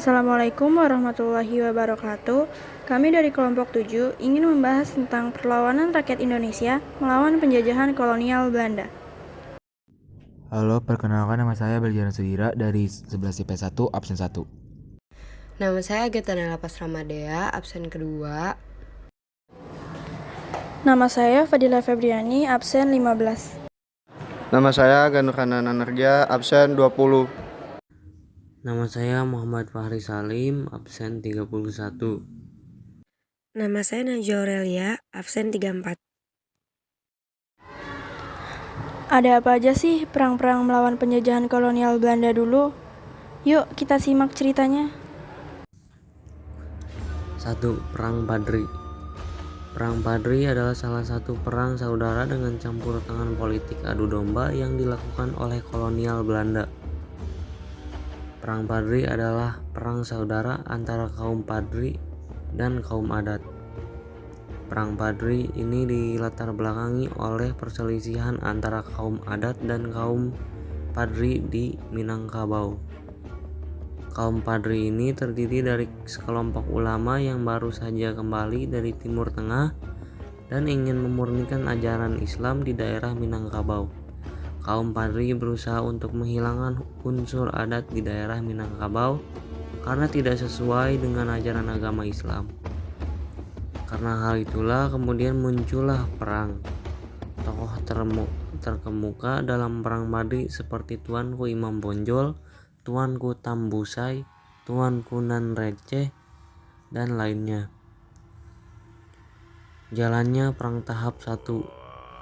Assalamualaikum warahmatullahi wabarakatuh. Kami dari kelompok 7 ingin membahas tentang perlawanan rakyat Indonesia melawan penjajahan kolonial Belanda. Halo, perkenalkan nama saya Belgiana Sudira dari 11 IP1, absen 1. Nama saya Agatha Nela Pasramadea, absen kedua. Nama saya Fadila Febriani, absen 15. Nama saya Ganurkana Nanarja, absen 20. Nama saya Muhammad Fahri Salim, absen 31. Nama saya Najwa Aurelia, absen 34. Ada apa aja sih perang-perang melawan penjajahan kolonial Belanda dulu? Yuk kita simak ceritanya. 1. Perang Padri. Perang Padri adalah salah satu perang saudara dengan campur tangan politik adu domba yang dilakukan oleh kolonial Belanda. Perang Padri adalah perang saudara antara kaum Padri dan kaum adat. Perang Padri ini dilatar belakangi oleh perselisihan antara kaum adat dan kaum Padri di Minangkabau. Kaum Padri ini terdiri dari sekelompok ulama yang baru saja kembali dari Timur Tengah dan ingin memurnikan ajaran Islam di daerah Minangkabau. Kaum Padri berusaha untuk menghilangkan unsur adat di daerah Minangkabau karena tidak sesuai dengan ajaran agama Islam. Karena hal itulah kemudian muncullah perang. Tokoh terkemuka dalam perang Padri seperti Tuanku Imam Bonjol, Tuanku Tambusai, Tuanku Nan Receh, dan lainnya. Jalannya perang tahap 1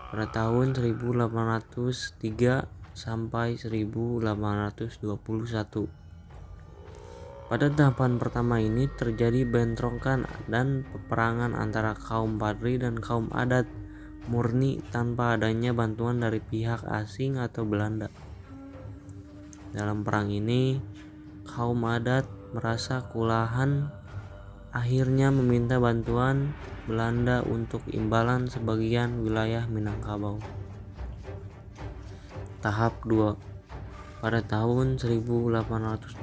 pada tahun 1803 sampai 1821. Pada tahapan pertama ini terjadi bentrokan dan peperangan antara kaum Padri dan kaum adat murni tanpa adanya bantuan dari pihak asing atau Belanda. Dalam perang ini, kaum adat merasa kewalahan, akhirnya meminta bantuan Belanda untuk imbalan sebagian wilayah Minangkabau. Tahap 2 pada tahun 1822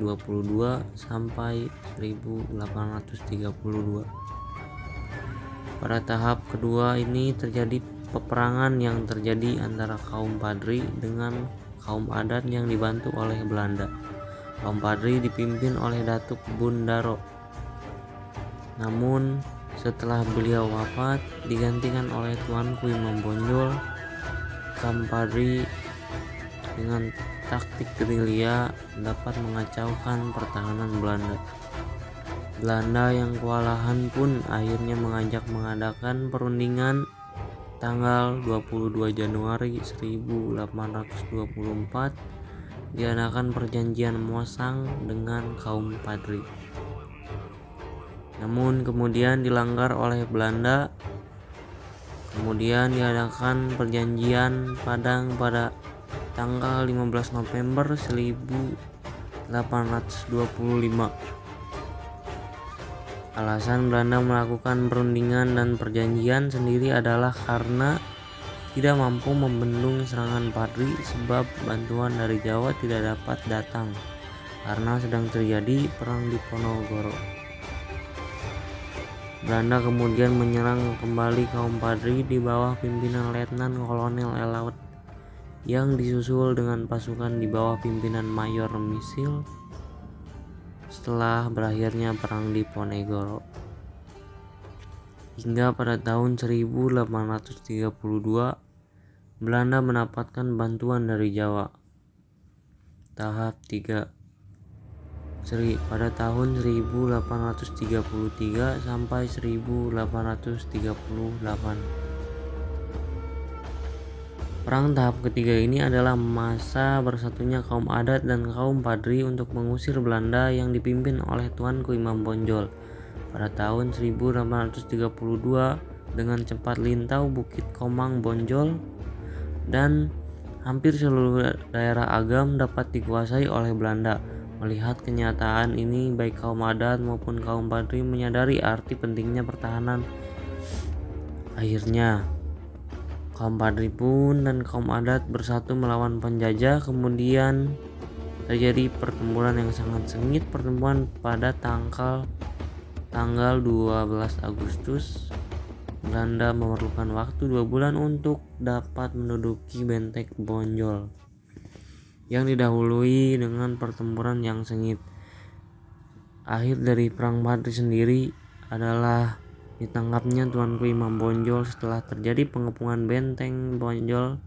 sampai 1832. Pada tahap kedua ini terjadi peperangan yang terjadi antara kaum Padri dengan kaum adat yang dibantu oleh Belanda. Kaum Padri dipimpin oleh Datuk Bundaro. Namun setelah beliau wafat digantikan oleh Tuanku Imam Bonjol. Kaum Padri dengan taktik gerilya dapat mengacaukan pertahanan Belanda. Belanda yang kewalahan pun akhirnya mengadakan perundingan tanggal 22 Januari 1824 diadakan perjanjian Mosang dengan kaum Padri. Namun kemudian dilanggar oleh Belanda. Kemudian diadakan perjanjian Padang pada tanggal 15 November 1825. Alasan Belanda melakukan perundingan dan perjanjian sendiri adalah karena tidak mampu membendung serangan Padri sebab bantuan dari Jawa tidak dapat datang karena sedang terjadi perang di Ponorogo. Belanda kemudian menyerang kembali kaum Padri di bawah pimpinan Letnan Kolonel Elaut yang disusul dengan pasukan di bawah pimpinan Mayor Misil setelah berakhirnya perang di Ponorogo. Hingga pada tahun 1832 Belanda mendapatkan bantuan dari Jawa. Tahap 3 pada tahun 1833 sampai 1838. Perang tahap ketiga ini adalah masa bersatunya kaum adat dan kaum Padri untuk mengusir Belanda yang dipimpin oleh Tuanku Imam Bonjol. Pada tahun 1832 dengan cepat lintau Bukit Komang Bonjol dan hampir seluruh daerah Agam dapat dikuasai oleh Belanda. Melihat kenyataan ini, baik kaum adat maupun kaum Padri menyadari arti pentingnya pertahanan. Akhirnya kaum Padri pun dan kaum adat bersatu melawan penjajah. Kemudian terjadi pertempuran yang sangat sengit. Pertempuran pada tanggal 12 Agustus, Belanda memerlukan waktu 2 bulan untuk dapat menduduki benteng Bonjol yang didahului dengan pertempuran yang sengit. Akhir dari Perang Badri sendiri adalah ditangkapnya Tuanku Imam Bonjol setelah terjadi pengepungan benteng Bonjol,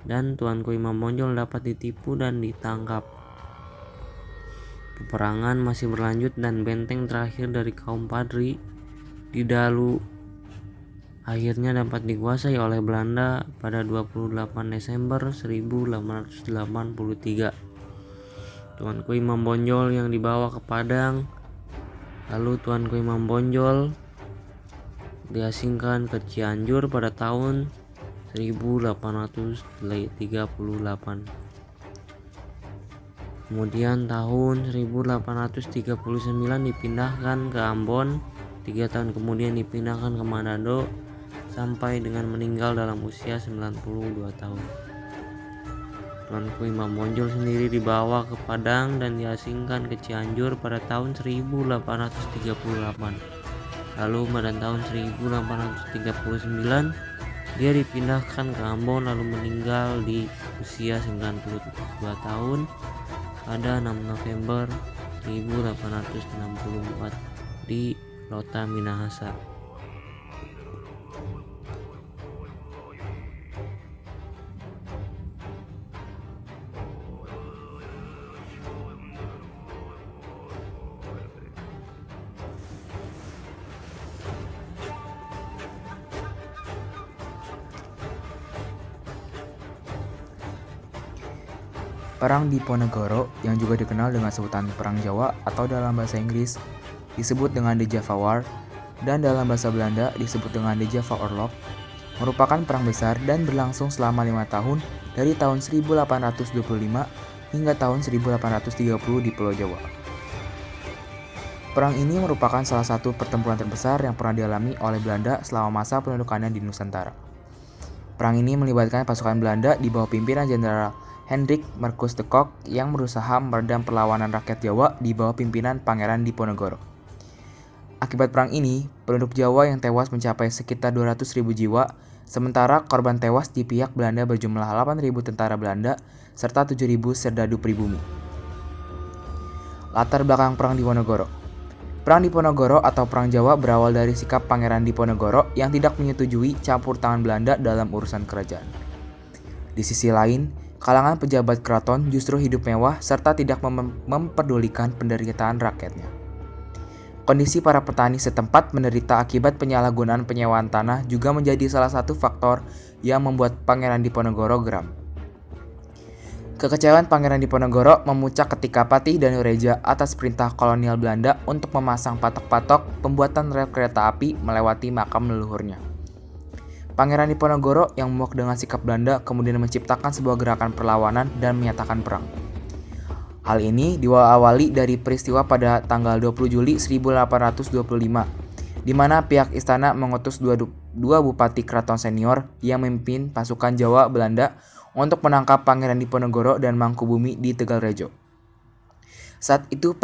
dan Tuanku Imam Bonjol dapat ditipu dan ditangkap. Peperangan masih berlanjut dan benteng terakhir dari kaum Padri di Dalu akhirnya dapat dikuasai oleh Belanda pada 28 Desember 1883. Tuanku Imam Bonjol yang dibawa ke Padang, lalu Tuanku Imam Bonjol diasingkan ke Cianjur pada tahun 1838. Kemudian tahun 1839 dipindahkan ke Ambon, 3 tahun kemudian dipindahkan ke Manado sampai dengan meninggal dalam usia 92 tahun. Tuanku Imam Bonjol sendiri dibawa ke Padang dan diasingkan ke Cianjur pada tahun 1838. Lalu pada tahun 1839 dia dipindahkan ke Ambon lalu meninggal di usia 92 tahun pada 6 November 1864 di Lota Minahasa. Perang Diponegoro, yang juga dikenal dengan sebutan Perang Jawa atau dalam bahasa Inggris disebut dengan The Java War dan dalam bahasa Belanda disebut dengan The Java Oorlog, merupakan perang besar dan berlangsung selama 5 tahun dari tahun 1825 hingga tahun 1830 di Pulau Jawa. Perang ini merupakan salah satu pertempuran terbesar yang pernah dialami oleh Belanda selama masa pendudukannya di Nusantara. Perang ini melibatkan pasukan Belanda di bawah pimpinan Jenderal Hendrik Marcus de Kock yang berusaha meredam perlawanan rakyat Jawa di bawah pimpinan Pangeran Diponegoro. Akibat perang ini, penduduk Jawa yang tewas mencapai sekitar 200.000 jiwa, sementara korban tewas di pihak Belanda berjumlah 8.000 tentara Belanda serta 7.000 serdadu pribumi. Latar belakang Perang Diponegoro. Perang Diponegoro atau Perang Jawa berawal dari sikap Pangeran Diponegoro yang tidak menyetujui campur tangan Belanda dalam urusan kerajaan. Di sisi lain, kalangan pejabat keraton justru hidup mewah serta tidak memperdulikan penderitaan rakyatnya. Kondisi para petani setempat menderita akibat penyalahgunaan penyewaan tanah juga menjadi salah satu faktor yang membuat Pangeran Diponegoro geram. Kekecewaan Pangeran Diponegoro memuncak ketika Patih Danureja atas perintah kolonial Belanda untuk memasang patok-patok pembuatan rel kereta api melewati makam leluhurnya. Pangeran Diponegoro yang muak dengan sikap Belanda kemudian menciptakan sebuah gerakan perlawanan dan menyatakan perang. Hal ini diawali dari peristiwa pada tanggal 20 Juli 1825, di mana pihak istana mengutus dua bupati keraton senior yang memimpin pasukan Jawa Belanda untuk menangkap Pangeran Diponegoro dan Mangkubumi di Tegalrejo. Saat itu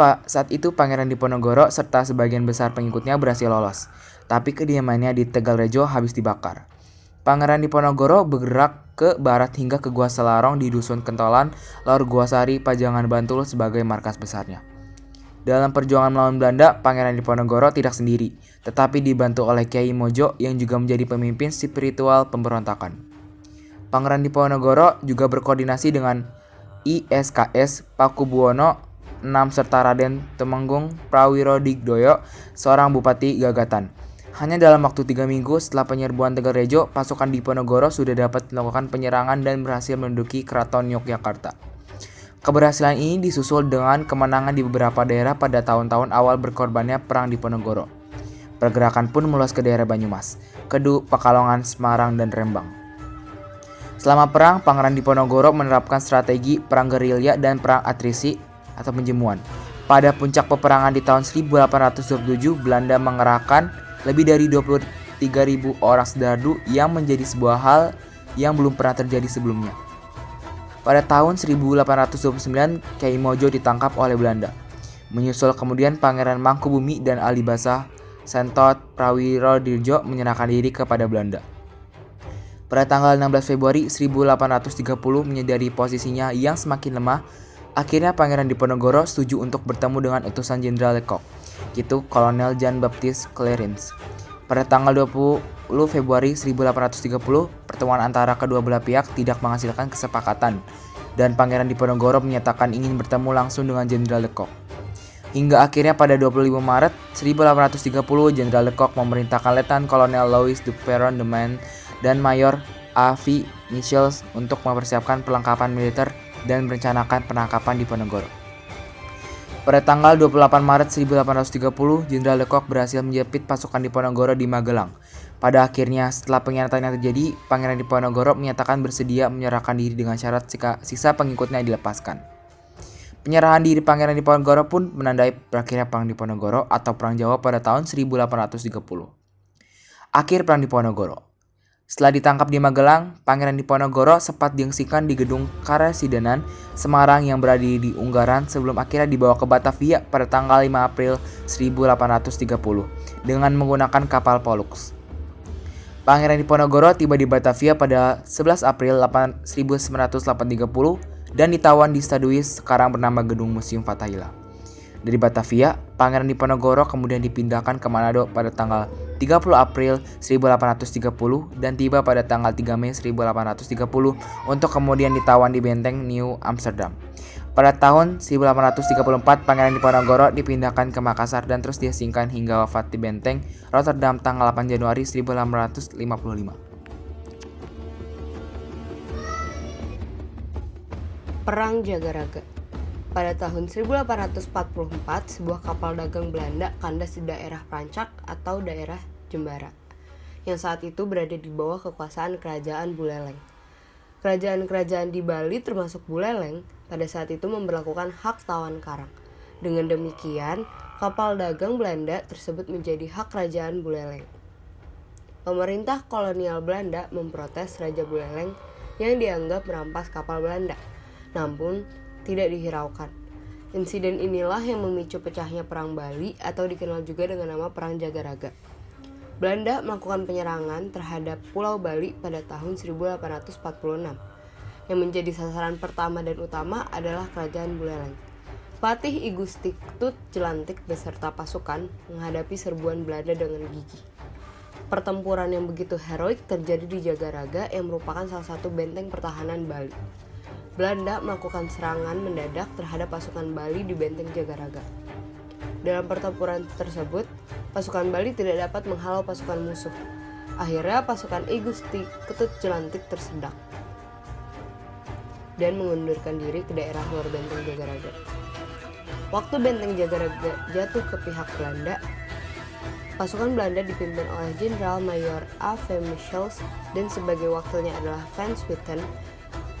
Pangeran Diponegoro serta sebagian besar pengikutnya berhasil lolos, tapi kediamannya di Tegalrejo habis dibakar. Pangeran Diponegoro bergerak ke barat hingga ke Gua Selarong di Dusun Kentolan, Lor Gua Sari, Pajangan Bantul sebagai markas besarnya. Dalam perjuangan melawan Belanda, Pangeran Diponegoro tidak sendiri, tetapi dibantu oleh Kiai Mojo yang juga menjadi pemimpin spiritual pemberontakan. Pangeran Diponegoro juga berkoordinasi dengan ISKS Pakubuwono VI serta Raden Temenggung Prawirodigdoyo, seorang bupati Gagatan. Hanya dalam waktu 3 minggu setelah penyerbuan Tegalrejo, pasukan Diponegoro sudah dapat melakukan penyerangan dan berhasil menduduki Keraton Yogyakarta. Keberhasilan ini disusul dengan kemenangan di beberapa daerah pada tahun-tahun awal berkorbannya Perang Diponegoro. Pergerakan pun meluas ke daerah Banyumas, Kedu, Pekalongan, Semarang, dan Rembang. Selama perang, Pangeran Diponegoro menerapkan strategi perang gerilya dan perang atrisi atau penjemuan. Pada puncak peperangan di tahun 1827, Belanda mengerahkan lebih dari 23.000 orang serdadu yang menjadi sebuah hal yang belum pernah terjadi sebelumnya. Pada tahun 1829, Kyai Mojo ditangkap oleh Belanda. Menyusul kemudian Pangeran Mangkubumi dan Alibasa Sentot Prawirodirjo menyerahkan diri kepada Belanda. Pada tanggal 16 Februari 1830, menyadari posisinya yang semakin lemah, akhirnya Pangeran Diponegoro setuju untuk bertemu dengan utusan Jenderal Lecoq, yaitu Kolonel Jean-Baptiste Clarence. Pada tanggal 20 Februari 1830, pertemuan antara kedua belah pihak tidak menghasilkan kesepakatan, dan Pangeran Diponegoro menyatakan ingin bertemu langsung dengan Jenderal Lecoq. Hingga akhirnya pada 25 Maret 1830, Jenderal Lecoq memerintahkan Letnan Kolonel Louis Dupeyron de Maine dan Mayor A.V. Michels untuk mempersiapkan perlengkapan militer dan merencanakan penangkapan Diponegoro. Pada tanggal 28 Maret 1830, Jenderal Lecoq berhasil menjepit pasukan Diponegoro di Magelang. Pada akhirnya, setelah pengkhianatan yang terjadi, Pangeran Diponegoro menyatakan bersedia menyerahkan diri dengan syarat sisa pengikutnya dilepaskan. Penyerahan diri Pangeran Diponegoro pun menandai berakhirnya Perang Diponegoro atau Perang Jawa pada tahun 1830. Akhir Perang Diponegoro. Setelah ditangkap di Magelang, Pangeran Diponegoro sempat diungsikan di gedung Karesidenan Semarang yang berada di Ungaran sebelum akhirnya dibawa ke Batavia pada tanggal 5 April 1830 dengan menggunakan kapal Pollux. Pangeran Diponegoro tiba di Batavia pada 11 April 1930 dan ditawan di Staduis sekarang bernama Gedung Museum Fathahillah. Dari Batavia, Pangeran Diponegoro kemudian dipindahkan ke Manado pada tanggal 30 April 1830 dan tiba pada tanggal 3 Mei 1830 untuk kemudian ditawan di Benteng New Amsterdam. Pada tahun 1834, Pangeran Diponegoro dipindahkan ke Makassar dan terus diasingkan hingga wafat di Benteng Rotterdam tanggal 8 Januari 1855. Perang Jagaraga. Pada tahun 1844, sebuah kapal dagang Belanda kandas di daerah Prancak atau daerah Jembara, yang saat itu berada di bawah kekuasaan Kerajaan Buleleng. Kerajaan-kerajaan di Bali termasuk Buleleng pada saat itu memberlakukan hak tawan karang. Dengan demikian, kapal dagang Belanda tersebut menjadi hak Kerajaan Buleleng. Pemerintah kolonial Belanda memprotes Raja Buleleng yang dianggap merampas kapal Belanda, namun tidak dihiraukan. Insiden inilah yang memicu pecahnya Perang Bali atau dikenal juga dengan nama Perang Jagaraga. Belanda melakukan penyerangan terhadap Pulau Bali pada tahun 1846. Yang menjadi sasaran pertama dan utama adalah Kerajaan Buleleng. Patih I Gusti Ketut Jelantik beserta pasukan menghadapi serbuan Belanda dengan gigih. Pertempuran yang begitu heroik terjadi di Jagaraga yang merupakan salah satu benteng pertahanan Bali. Belanda melakukan serangan mendadak terhadap pasukan Bali di benteng Jagaraga. Dalam pertempuran tersebut, pasukan Bali tidak dapat menghalau pasukan musuh. Akhirnya pasukan I Gusti Ketut Jelantik tersedak dan mengundurkan diri ke daerah luar benteng Jagaraga. Waktu benteng Jagaraga jatuh ke pihak Belanda, pasukan Belanda dipimpin oleh Jenderal Mayor A.V. Michels dan sebagai wakilnya adalah Van Swieten.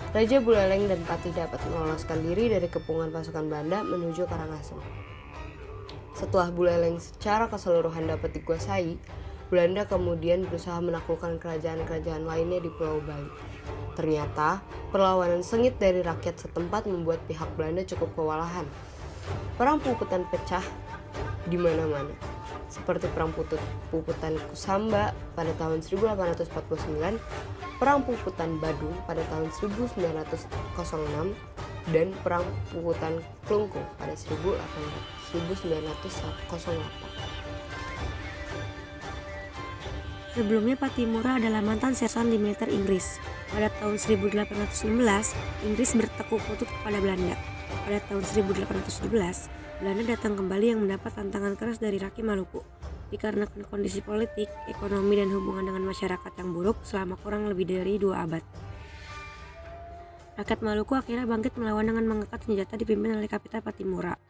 Raja Buleleng dan Patih dapat meloloskan diri dari kepungan pasukan Belanda menuju Karangasem. Setelah Buleleng secara keseluruhan dapat dikuasai, Belanda kemudian berusaha menaklukkan kerajaan-kerajaan lainnya di Pulau Bali. Ternyata, perlawanan sengit dari rakyat setempat membuat pihak Belanda cukup kewalahan. Perang Puputan pecah di mana-mana, seperti Perang Puputan Kusamba pada tahun 1849, Perang Puputan Badung pada tahun 1906, dan Perang Puputan Klungkung pada 1908. Sebelumnya Pattimura adalah mantan sersan di militer Inggris. Pada tahun 1816, Inggris bertekuk lutut kepada Belanda. Pada tahun 1817, Belanda datang kembali yang mendapat tantangan keras dari rakyat Maluku. Dikarenakan kondisi politik, ekonomi, dan hubungan dengan masyarakat yang buruk selama kurang lebih dari 2 abad. Rakyat Maluku akhirnya bangkit melawan dengan mengangkat senjata dipimpin oleh Kapitan Pattimura.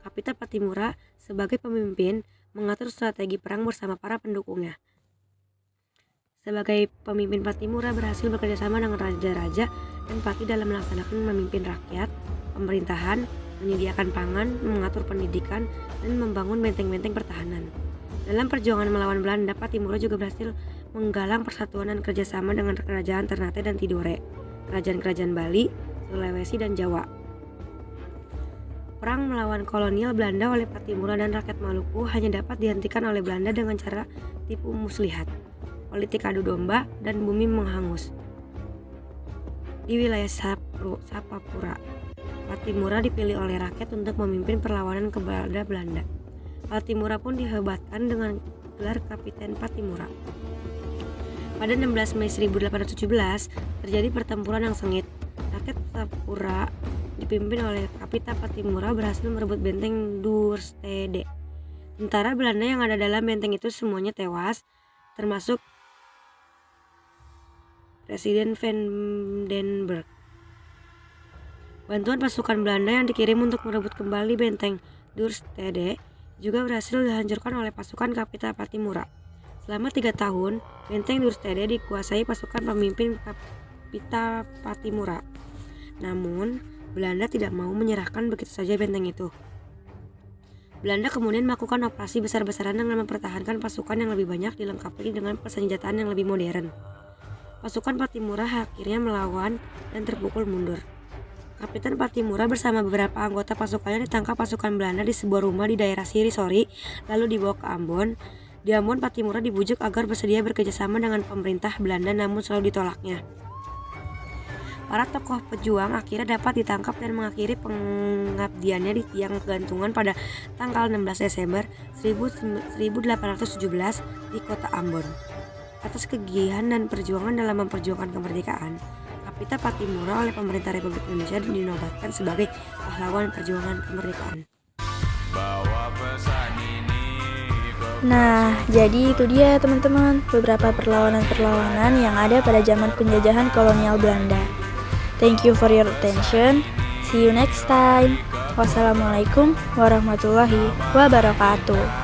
Kapitan Pattimura sebagai pemimpin mengatur strategi perang bersama para pendukungnya. Sebagai pemimpin, Pattimura berhasil bekerjasama dengan raja-raja dan Patih dalam melaksanakan memimpin rakyat, pemerintahan, menyediakan pangan, mengatur pendidikan, dan membangun benteng-benteng pertahanan. Dalam perjuangan melawan Belanda, Pattimura juga berhasil menggalang persatuan dan kerjasama dengan kerajaan Ternate dan Tidore, kerajaan-kerajaan Bali, Sulawesi, dan Jawa. Perang melawan kolonial Belanda oleh Patimura dan rakyat Maluku hanya dapat dihentikan oleh Belanda dengan cara tipu muslihat, politik adu domba, dan bumi menghangus. Di wilayah Sapapura, Patimura dipilih oleh rakyat untuk memimpin perlawanan kepada Belanda. Patimura pun dihebatkan dengan gelar Kapiten Patimura. Pada 16 Mei 1817 terjadi pertempuran yang sengit. Rakyat Sapura dipimpin oleh Kapita Patimura berhasil merebut benteng Duurstede. Tentara Belanda yang ada dalam benteng itu semuanya tewas, termasuk Presiden Van den Berg. Bantuan pasukan Belanda yang dikirim untuk merebut kembali benteng Duurstede juga berhasil dihancurkan oleh pasukan Kapita Patimura. Selama 3 tahun, benteng Duurstede dikuasai pasukan pemimpin Kapita Patimura. Namun, Belanda tidak mau menyerahkan begitu saja benteng itu. Belanda kemudian melakukan operasi besar-besaran dengan mempertahankan pasukan yang lebih banyak dilengkapi dengan persenjataan yang lebih modern. Pasukan Patimura akhirnya melawan dan terpukul mundur. Kapitan Patimura bersama beberapa anggota pasukannya ditangkap pasukan Belanda di sebuah rumah di daerah Sirisori, lalu dibawa ke Ambon. Di Ambon, Patimura dibujuk agar bersedia bekerjasama dengan pemerintah Belanda, namun selalu ditolaknya. Para tokoh pejuang akhirnya dapat ditangkap dan mengakhiri pengabdiannya di tiang gantungan pada tanggal 16 Desember 1817 di kota Ambon. Atas kegigihan dan perjuangan dalam memperjuangkan kemerdekaan, Kapita Patimura oleh pemerintah Republik Indonesia dinobatkan sebagai pahlawan perjuangan kemerdekaan. Nah, jadi itu dia teman-teman, beberapa perlawanan-perlawanan yang ada pada zaman penjajahan kolonial Belanda. Thank you for your attention. See you next time. Wassalamualaikum warahmatullahi wabarakatuh.